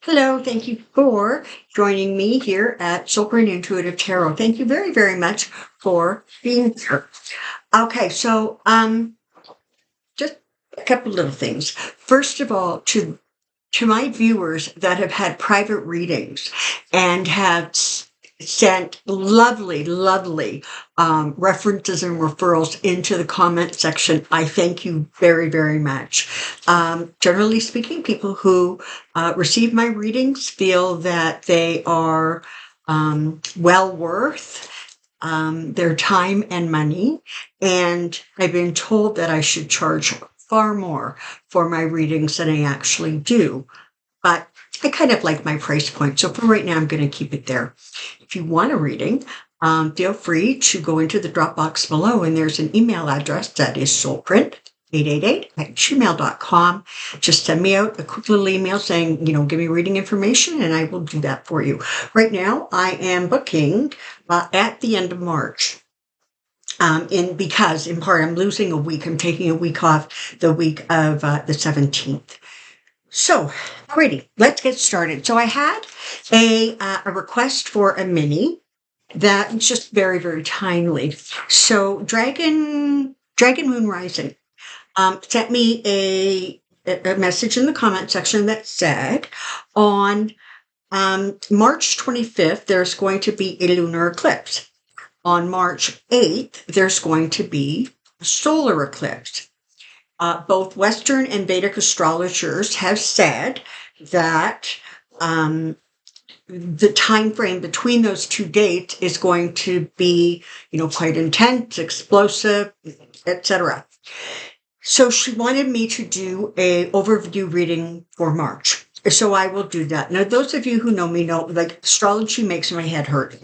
Hello, thank you for joining me here at Soulprint Intuitive Tarot. Thank you very, very much for being here. Okay, just a couple little things. First of all, to my viewers that have had private readings and have sent lovely, lovely references and referrals into the comment section, I thank you very, very much. Generally speaking, people who receive my readings feel that they are well worth their time and money. And I've been told that I should charge far more for my readings than I actually do. But I kind of like my price point. So for right now, I'm going to keep it there. If you want a reading, feel free to go into the drop box below, and there's an email address that is soulprint888@gmail.com. Just send me out a quick little email saying, give me reading information, and I will do that for you. Right now, I am booking at the end of March. Because in part I'm losing a week. I'm taking a week off the week of the 17th. So, alrighty, let's get started. So I had a request for a mini that is just very, very timely. So Dragon Moon Rising sent me a message in the comment section that said on March 25th, there's going to be a lunar eclipse. On March 8th, there's going to be a solar eclipse. Both Western and Vedic astrologers have said that the time frame between those two dates is going to be, quite intense, explosive, etc. So she wanted me to do a overview reading for March. So I will do that. Now, those of you who know me know, like, astrology makes my head hurt.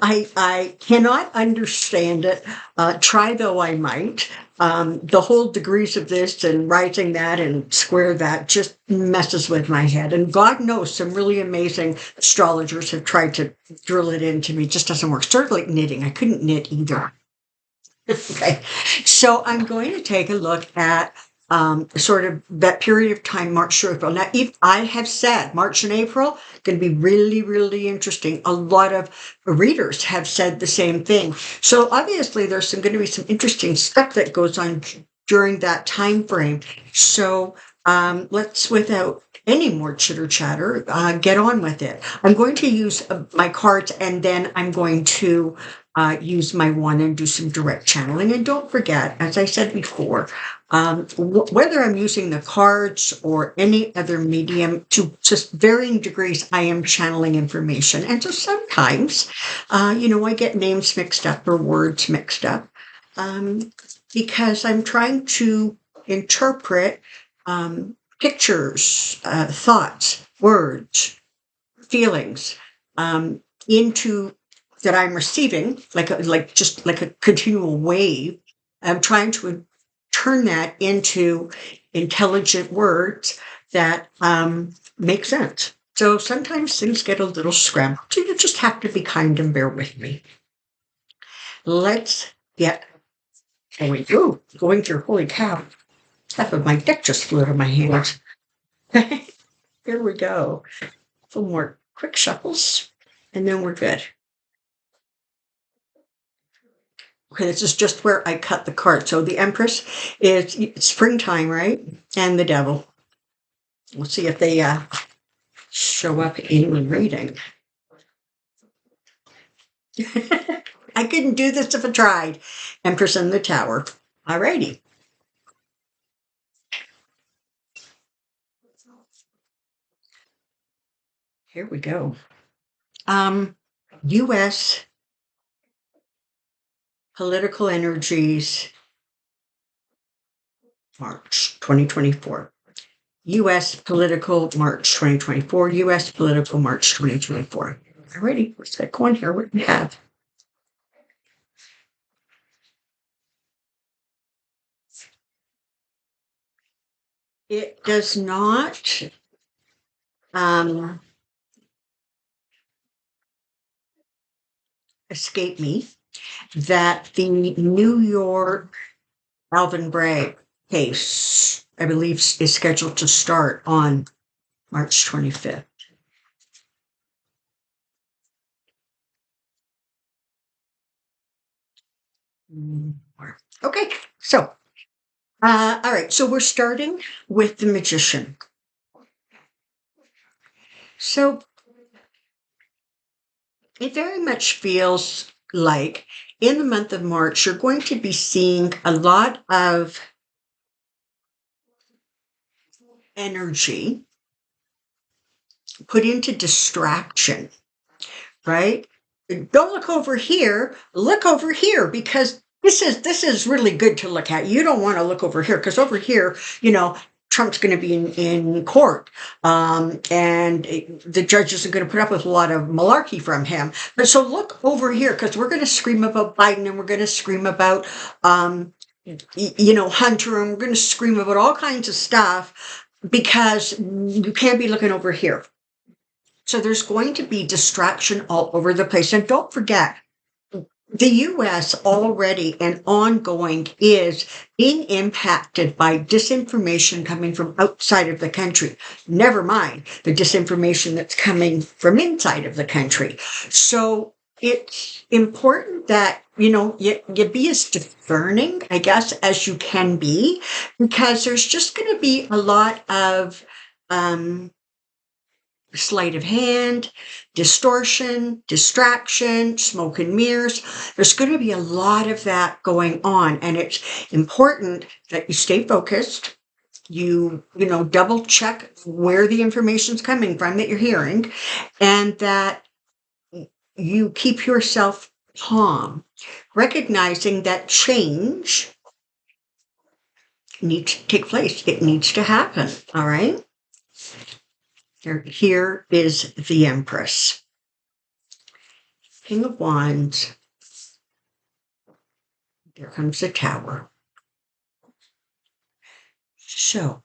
I cannot understand it. Try though I might. The whole degrees of this and rising that and square that just messes with my head. And God knows some really amazing astrologers have tried to drill it into me. It just doesn't work. Sort of like knitting. I couldn't knit either. Okay, so I'm going to take a look at sort of that period of time, March to April. Now, if I have said March and April, going to be really, really interesting. A lot of readers have said the same thing. So obviously, there's going to be some interesting stuff that goes on during that time frame. So let's, without any more chitter chatter, get on with it. I'm going to use my cards, and then I'm going to use my one and do some direct channeling. And don't forget, as I said before, whether I'm using the cards or any other medium, to just varying degrees, I am channeling information. And so sometimes, I get names mixed up or words mixed up because I'm trying to interpret pictures, thoughts, words, feelings into that I'm receiving, just like a continual wave. I'm trying to turn that into intelligent words that make sense. So sometimes things get a little scrambled. So you just have to be kind and bear with me. Let's get going. Ooh, going through, holy cow. Half of my deck just flew out of my hands. Here we go. A little more quick shuffles, and then we're good. Okay, this is just where I cut the card. So the Empress is springtime, right? And the Devil. We'll see if they show up in the reading. I couldn't do this if I tried. Empress in the Tower. Alrighty. Here we go. U.S. political energies, March 2024. U.S. political March 2024. U.S. political March 2024. Alrighty, let's get going here. What do we have? It does not escape me that the New York Alvin Bragg case, I believe, is scheduled to start on March 25th. Okay, so, all right, so we're starting with the magician. So it very much feels like in the month of March, you're going to be seeing a lot of energy put into distraction, right? Don't look over here because this is really good to look at. You don't want to look over here because over here, Trump's going to be in court, and the judge isn't going to put up with a lot of malarkey from him. But so look over here because we're going to scream about Biden and we're going to scream about, Hunter, and we're going to scream about all kinds of stuff because you can't be looking over here. So there's going to be distraction all over the place. And don't forget, the US already and ongoing is being impacted by disinformation coming from outside of the country. Never mind the disinformation that's coming from inside of the country. So it's important that, you be as discerning, I guess, as you can be, because there's just going to be a lot of, sleight of hand, distortion, distraction, smoke and mirrors. There's going to be a lot of that going on. And it's important that you stay focused. You double check where the information's coming from that you're hearing, and that you keep yourself calm, recognizing that change needs to take place. It needs to happen. All right. Here is the Empress. King of Wands. There comes the Tower. So,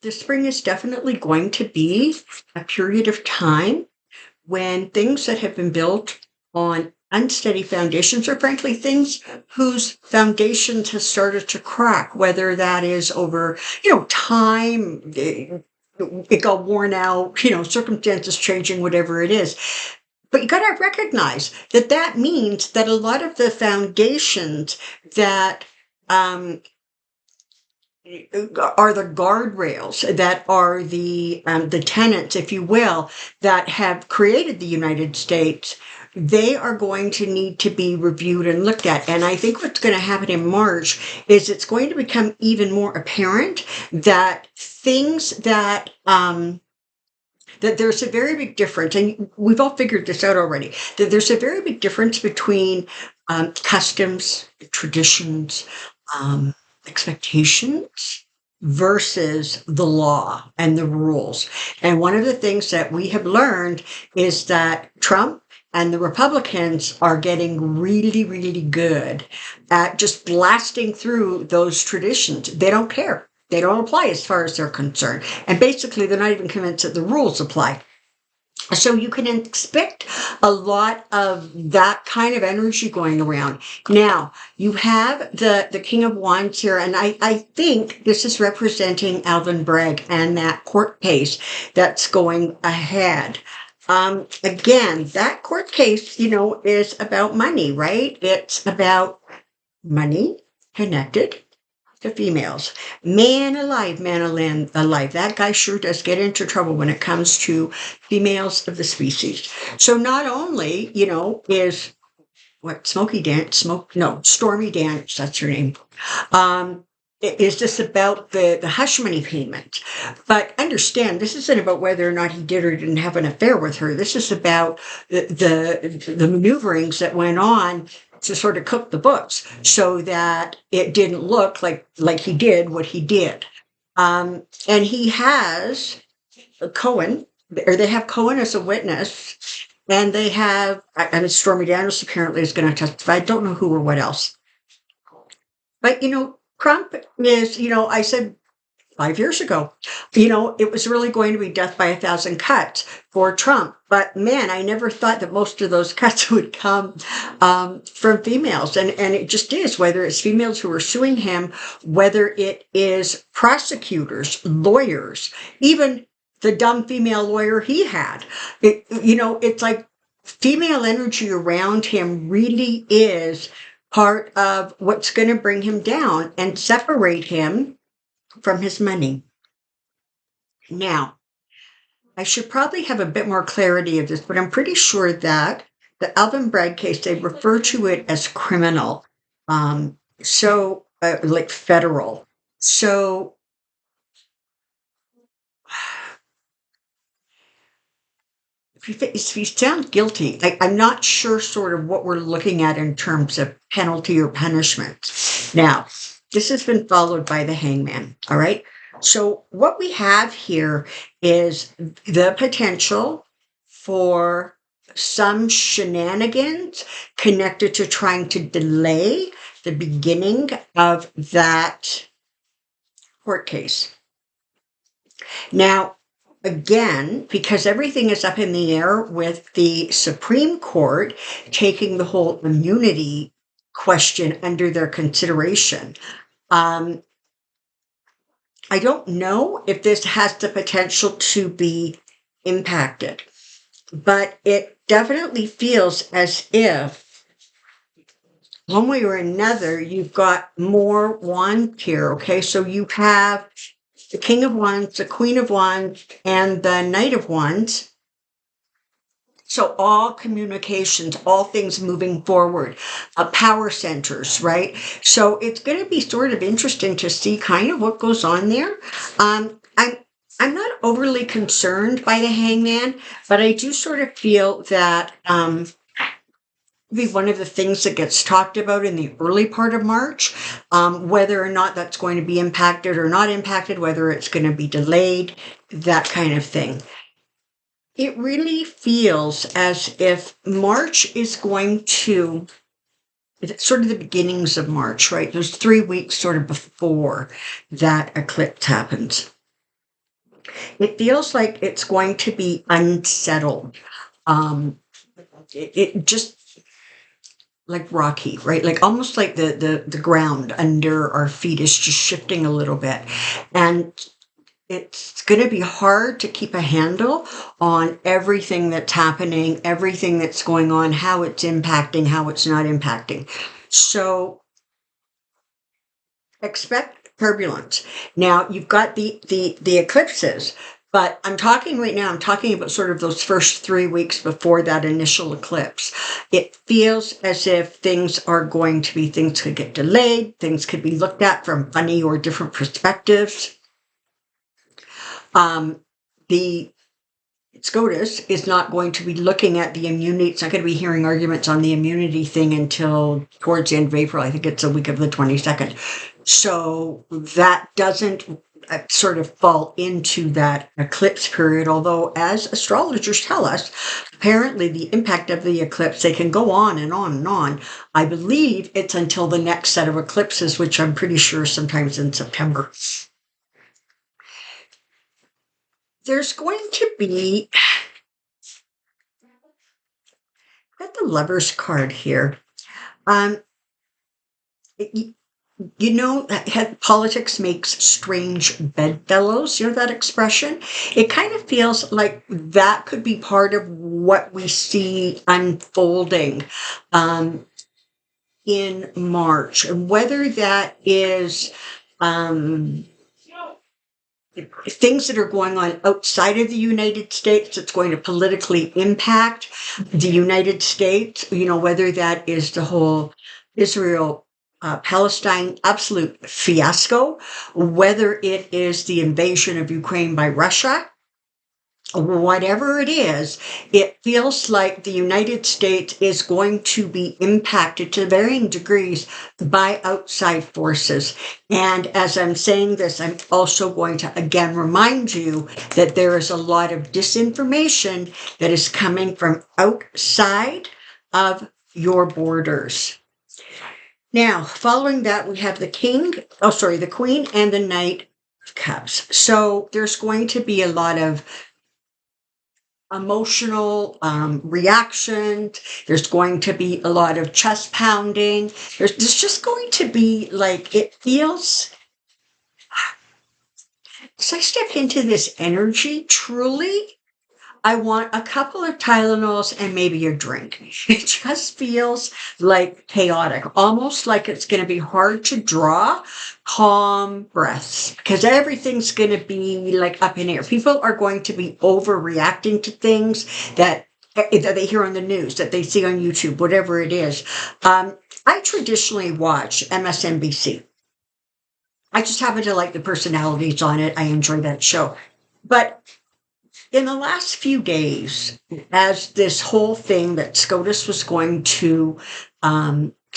the spring is definitely going to be a period of time when things that have been built on unsteady foundations, or frankly, things whose foundations have started to crack, whether that is over, time, it got worn out, circumstances changing, whatever it is. But you got to recognize that means that a lot of the foundations that are the guardrails, that are the tenets, if you will, that have created the United States, they are going to need to be reviewed and looked at. And I think what's going to happen in March is it's going to become even more apparent that things that there's a very big difference, and we've all figured this out already, that there's a very big difference between customs, traditions, expectations versus the law and the rules. And one of the things that we have learned is that Trump and the Republicans are getting really, really good at just blasting through those traditions. They don't care. They don't apply as far as they're concerned. And basically, they're not even convinced that the rules apply. So you can expect a lot of that kind of energy going around. Now, you have the King of Wands here, and I think this is representing Alvin Bragg and that court case that's going ahead. Again, that court case, is about money, right? It's about money connected to females. Man alive, alive. That guy sure does get into trouble when it comes to females of the species. So not only, is Stormy Dance, that's her name. Is this about the hush money payment? But understand, this isn't about whether or not he did or didn't have an affair with her. This is about the maneuverings that went on to sort of cook the books so that it didn't look like he did what he did. And he has Cohen, or they have Cohen as a witness, and they have, and Stormy Daniels apparently is going to testify. I don't know who or what else. But, Trump is, I said 5 years ago. It was really going to be death by 1,000 cuts for Trump. But man, I never thought that most of those cuts would come from females. And it just is, whether it's females who are suing him, whether it is prosecutors, lawyers, even the dumb female lawyer he had. It's like female energy around him really is part of what's going to bring him down and separate him from his money. Now, I should probably have a bit more clarity of this, but I'm pretty sure that the Alvin Bragg case, they refer to it as criminal, like federal. So if he's found guilty, I'm not sure sort of what we're looking at in terms of penalty or punishment. Now, this has been followed by the hangman. All right. So what we have here is the potential for some shenanigans connected to trying to delay the beginning of that court case. Now, again, because everything is up in the air with the Supreme Court taking the whole immunity question under their consideration, I don't know if this has the potential to be impacted, but it definitely feels as if one way or another, you've got more wands here. Okay. So you have the King of Wands, the Queen of Wands, and the Knight of Wands. So all communications, all things moving forward, power centers, right? So it's going to be sort of interesting to see kind of what goes on there. I'm not overly concerned by the hangman, but I do sort of feel that be one of the things that gets talked about in the early part of March, whether or not that's going to be impacted or not impacted, whether it's going to be delayed, that kind of thing. It really feels as if March is going to, it's sort of the beginnings of March, right? There's 3 weeks sort of before that eclipse happens. It feels like it's going to be unsettled. It just like rocky, right? Like almost like the ground under our feet is just shifting a little bit. And it's going to be hard to keep a handle on everything that's happening, everything that's going on, how it's impacting, how it's not impacting. So expect turbulence. Now you've got the eclipses, but I'm talking about sort of those first 3 weeks before that initial eclipse. It feels as if things could get delayed, things could be looked at from funny or different perspectives. The SCOTUS is not going to be looking at the immunity. It's not going to be hearing arguments on the immunity thing until towards the end of April. I think it's a week of the 22nd. So that doesn't sort of fall into that eclipse period. Although, as astrologers tell us, apparently the impact of the eclipse, they can go on and on and on. I believe it's until the next set of eclipses, which I'm pretty sure sometimes in September. There's going to be, got the Lover's card here. Politics makes strange bedfellows. You know that expression? It kind of feels like that could be part of what we see unfolding in March. And whether that is things that are going on outside of the United States that's going to politically impact the United States, whether that is the whole Israel Palestine absolute fiasco, whether it is the invasion of Ukraine by Russia, whatever it is, it feels like the United States is going to be impacted to varying degrees by outside forces. And as I'm saying this, I'm also going to again remind you that there is a lot of disinformation that is coming from outside of your borders. Now, following that, we have the Queen and the Knight Cups. So there's going to be a lot of emotional reaction. There's going to be a lot of chest pounding. There's just going to be like, it feels, as I step into this energy, truly, I want a couple of Tylenols and maybe a drink. It just feels like chaotic, almost like it's going to be hard to draw calm breaths because everything's going to be like up in air. People are going to be overreacting to things that they hear on the news, that they see on YouTube, whatever it is. I traditionally watch MSNBC. I just happen to like the personalities on it. I enjoy that show. But in the last few days, as this whole thing that SCOTUS was going to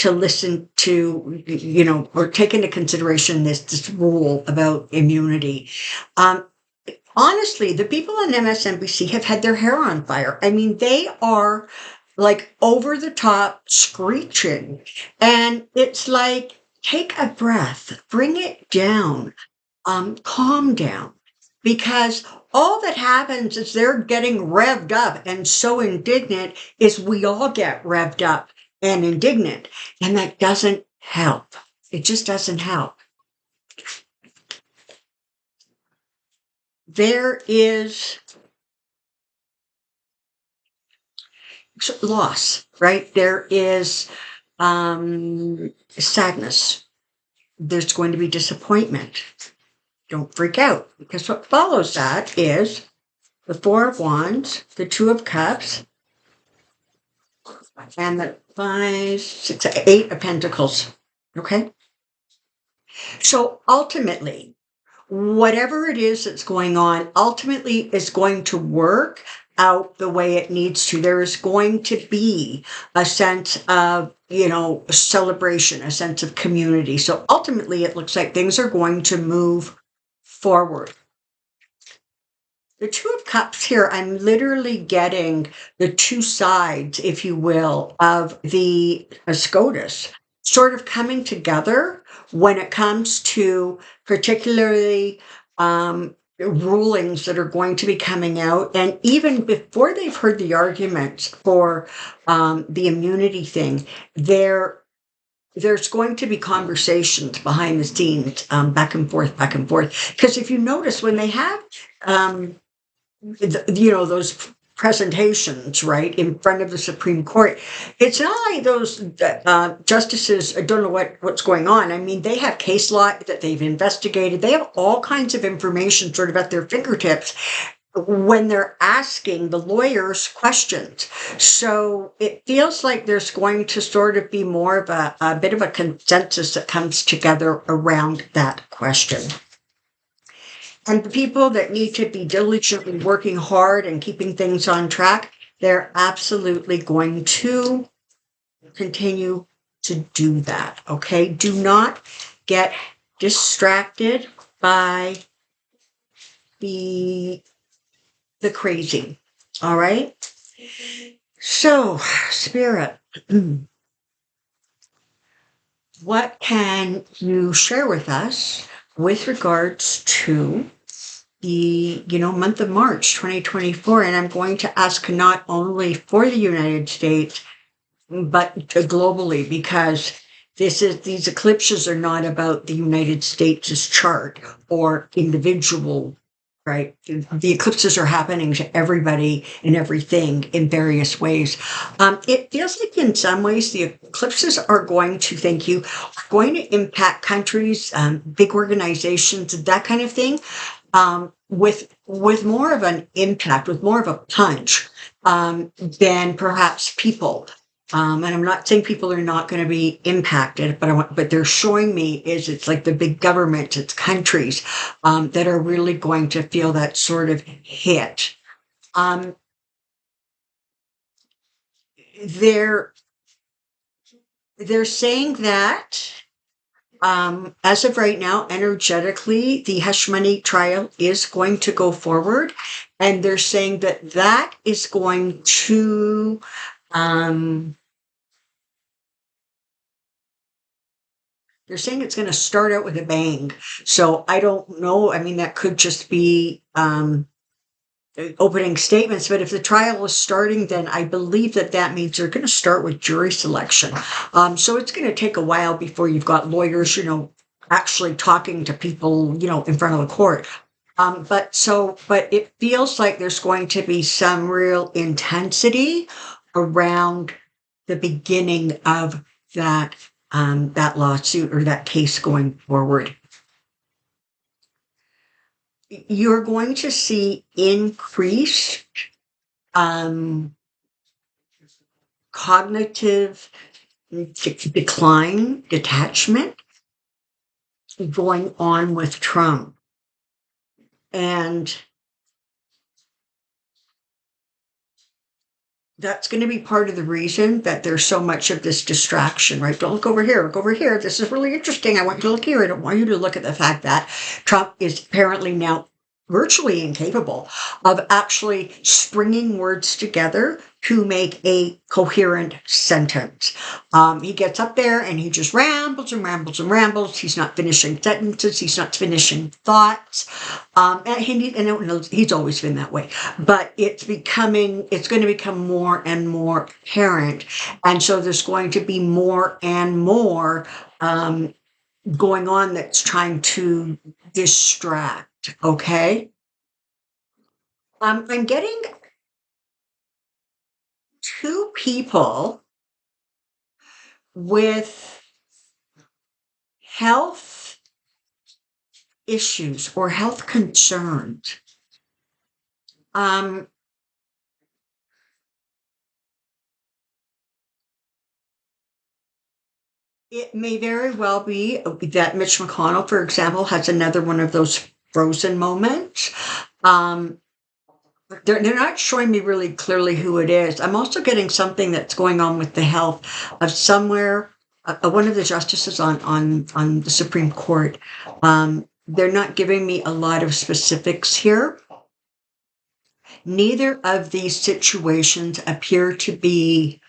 listen to, or take into consideration this rule about immunity, honestly, the people on MSNBC have had their hair on fire. I mean, they are like over the top screeching, and it's like, take a breath, bring it down, calm down, because all that happens is they're getting revved up and so indignant is we all get revved up and indignant, and that doesn't help. It just doesn't help. There is loss, right? There is sadness. There's going to be disappointment. Don't freak out, because what follows that is the Four of Wands, the Two of Cups, and the 5, 6, 8 of Pentacles. Okay? So ultimately, whatever it is that's going on, ultimately is going to work out the way it needs to. There is going to be a sense of, celebration, a sense of community. So ultimately, it looks like things are going to move forward. The Two of Cups here, I'm literally getting the two sides, if you will, of the SCOTUS sort of coming together when it comes to particularly rulings that are going to be coming out. And even before they've heard the arguments for the immunity thing, there's going to be conversations behind the scenes, back and forth, back and forth. Because if you notice, when they have those presentations, right, in front of the Supreme Court, it's not like those justices don't know what's going on. I mean, they have case law that they've investigated. They have all kinds of information sort of at their fingertips when they're asking the lawyers questions. So it feels like there's going to sort of be more of a bit of a consensus that comes together around that question. And the people that need to be diligently working hard and keeping things on track, they're absolutely going to continue to do that. Okay? Do not get distracted by the crazy. All right? So, Spirit, what can you share with us with regards to the month of March 2024? And I'm going to ask not only for the United States but globally, because these eclipses are not about the United States' chart or individual, right? The eclipses are happening to everybody and everything in various ways. It feels like in some ways the eclipses are going to, thank you, are going to impact countries, big organizations, that kind of thing, with more of an impact, with more of a punch, than perhaps people. And I'm not saying people are not going to be impacted, but they're showing me it's like the big government, it's countries, that are really going to feel that sort of hit. They're saying that, as of right now, energetically, the hush money trial is going to go forward, and they're saying that is going to They're saying it's going to start out with a bang. So I don't know. I mean, that could just be opening statements, but if the trial is starting, then I believe that that means they're going to start with jury selection. So it's going to take a while before you've got lawyers, actually talking to people, in front of the court. But it feels like there's going to be some real intensity around the beginning of that lawsuit or that case going forward. You're going to see increased cognitive decline, detachment going on with Trump. And that's going to be part of the reason that there's so much of this distraction, right? Don't look over here, look over here. This is really interesting. I want you to look here. I don't want you to look at the fact that Trump is apparently now virtually incapable of actually stringing words together to make a coherent sentence. He gets up there and he just rambles and rambles and rambles. He's not finishing sentences. He's not finishing thoughts. And he's always been that way. But it's going to become more and more apparent. And so there's going to be more and more going on that's trying to distract. Okay. I'm getting two people with health issues or health concerns. It may very well be that Mitch McConnell, for example, has another one of those frozen moments. They're not showing me really clearly who it is. I'm also getting something that's going on with the health of somewhere, one of the justices on the Supreme Court. They're not giving me a lot of specifics here. Neither of these situations appear to be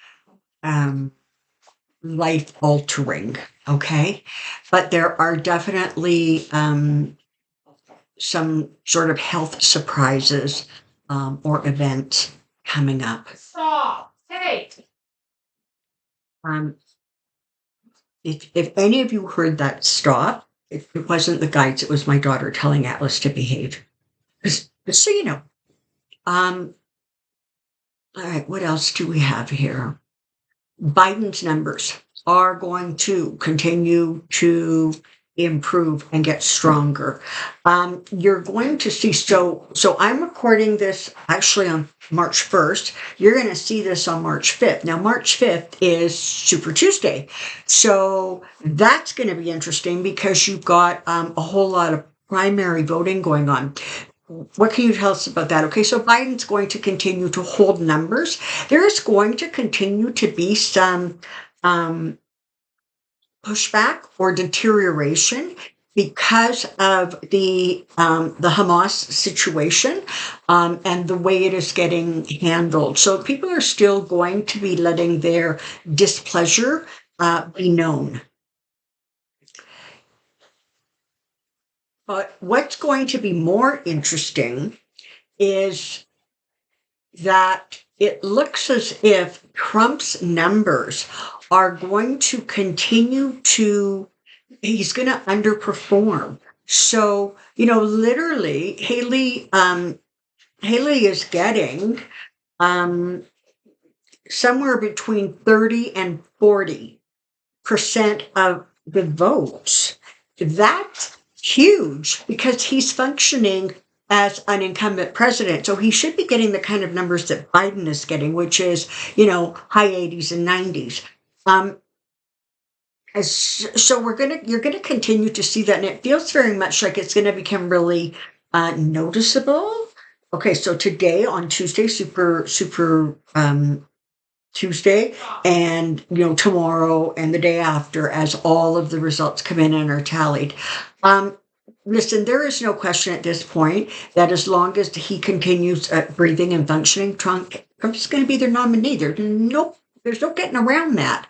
life altering, okay? But there are definitely some sort of health surprises or events coming up. Stop! Hey! If any of you heard that stop, it wasn't the guides, it was my daughter telling Atlas to behave. Just so you know. All right, what else do we have here? Biden's numbers are going to continue to improve and get stronger. You're going to see, so I'm recording this actually on March 1st. You're going to see this on March 5th. Now, March 5th is Super Tuesday. So that's going to be interesting because you've got a whole lot of primary voting going on. What can you tell us about that? Okay, so Biden's going to continue to hold numbers. There is going to continue to be some pushback or deterioration because of the Hamas situation and the way it is getting handled. So people are still going to be letting their displeasure be known. But what's going to be more interesting is that it looks as if Trump's numbers are going to continue to, he's going to underperform. So, literally, Haley is getting somewhere between 30 and 40% of the votes. That's huge because he's functioning as an incumbent president. So he should be getting the kind of numbers that Biden is getting, which is, high 80s and 90s. So you're going to continue to see that. And it feels very much like it's going to become really noticeable. Okay. So today on Tuesday, super Tuesday, and tomorrow and the day after, as all of the results come in and are tallied. Listen, there is no question at this point that as long as he continues breathing and functioning, Trump's going to be their nominee. There's no getting around that.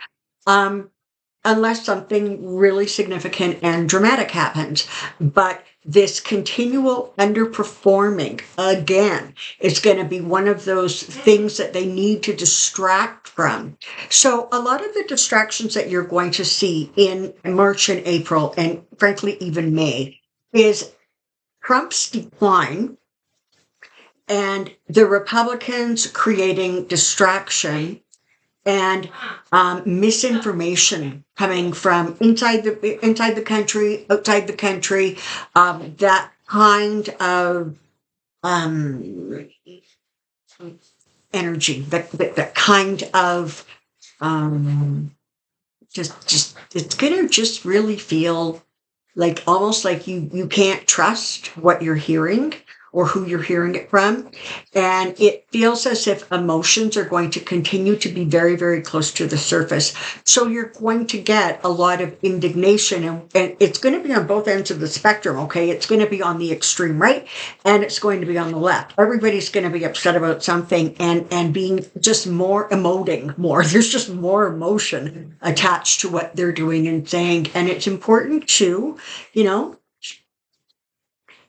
unless something really significant and dramatic happens. But this continual underperforming, again, is going to be one of those things that they need to distract from. So a lot of the distractions that you're going to see in March and April, and frankly, even May, is Trump's decline and the Republicans creating distraction and misinformation coming from inside the country, outside the country, that kind of um, energy, that kind of just it's gonna just really feel like almost like you can't trust what you're hearing or who you're hearing it from. And it feels as if emotions are going to continue to be very, very close to the surface. So you're going to get a lot of indignation, and it's going to be on both ends of the spectrum, okay? It's going to be on the extreme right, and it's going to be on the left. Everybody's going to be upset about something and being just more emoting more. There's just more emotion attached to what they're doing and saying. And it's important to,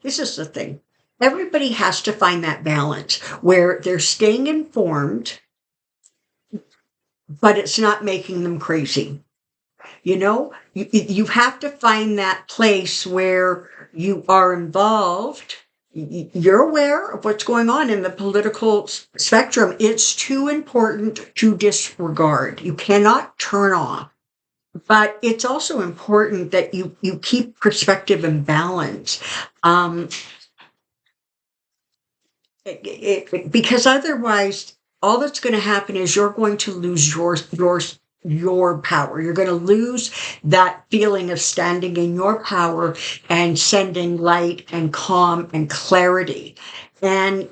this is the thing. Everybody has to find that balance where they're staying informed, but it's not making them crazy. You have to find that place where you are involved. You're aware of what's going on in the political spectrum. It's too important to disregard. You cannot turn off. But it's also important that you keep perspective and balance. Because otherwise, all that's going to happen is you're going to lose your power. You're going to lose that feeling of standing in your power and sending light and calm and clarity. And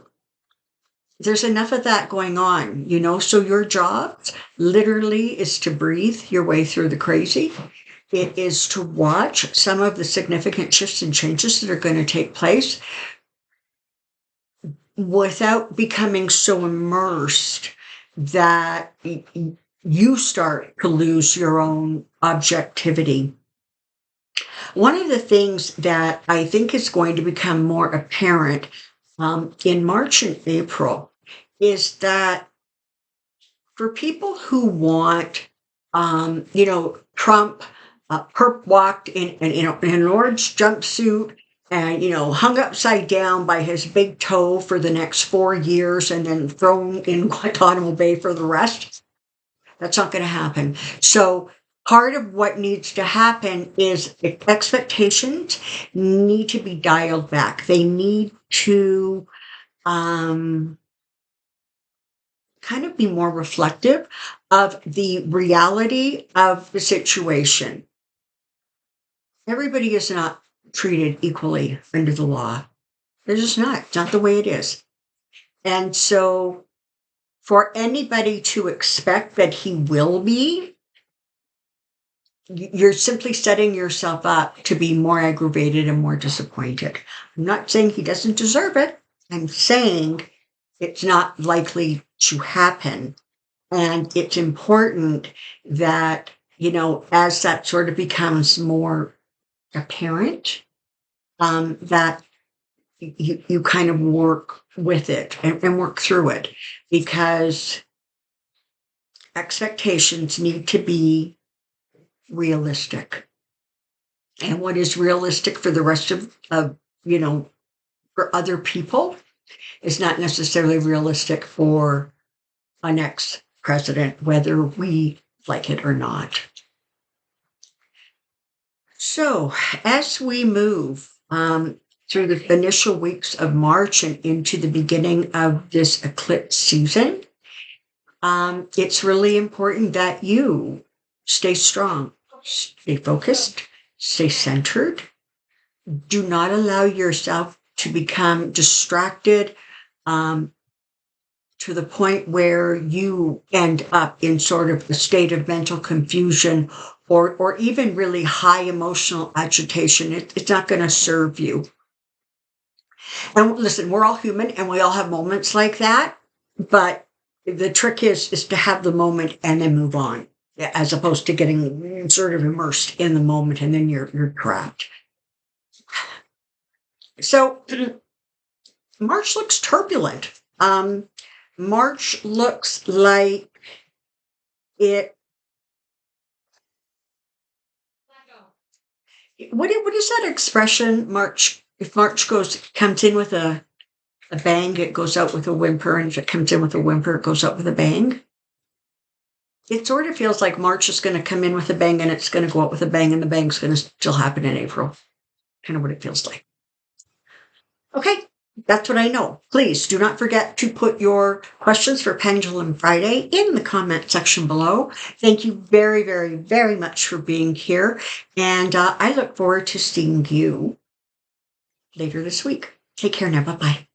there's enough of that going on, so your job literally is to breathe your way through the crazy. It is to watch some of the significant shifts and changes that are going to take place without becoming so immersed that you start to lose your own objectivity. One of the things that I think is going to become more apparent in March and April is that for people who want, Trump perp walked in an orange jumpsuit and, hung upside down by his big toe for the next 4 years and then thrown in Guantanamo Bay for the rest. That's not going to happen. So part of what needs to happen is expectations need to be dialed back. They need to kind of be more reflective of the reality of the situation. Everybody is not treated equally under the law. They're just not. It's not the way it is. And so for anybody to expect that he will be, you're simply setting yourself up to be more aggravated and more disappointed. I'm not saying he doesn't deserve it. I'm saying it's not likely to happen. And it's important that, as that sort of becomes more apparent, that you kind of work with it and work through it, because expectations need to be realistic. And what is realistic for the rest of for other people is not necessarily realistic for a next president, whether we like it or not. So as we move through the initial weeks of March and into the beginning of this eclipse season, it's really important that you stay strong, stay focused, stay centered. Do not allow yourself to become distracted to the point where you end up in sort of a state of mental confusion or even really high emotional agitation. It's not going to serve you. And listen, we're all human and we all have moments like that, but the trick is to have the moment and then move on. as opposed to getting sort of immersed in the moment and then you're trapped. So March looks turbulent. March looks like it. What is that expression? March. If March comes in with a bang, it goes out with a whimper, and if it comes in with a whimper, it goes out with a bang. It sort of feels like March is going to come in with a bang, and it's going to go out with a bang, and the bang's going to still happen in April. Kind of what it feels like. Okay, that's what I know. Please do not forget to put your questions for Pendulum Friday in the comment section below. Thank you very, very, very much for being here. And I look forward to seeing you later this week. Take care now. Bye-bye.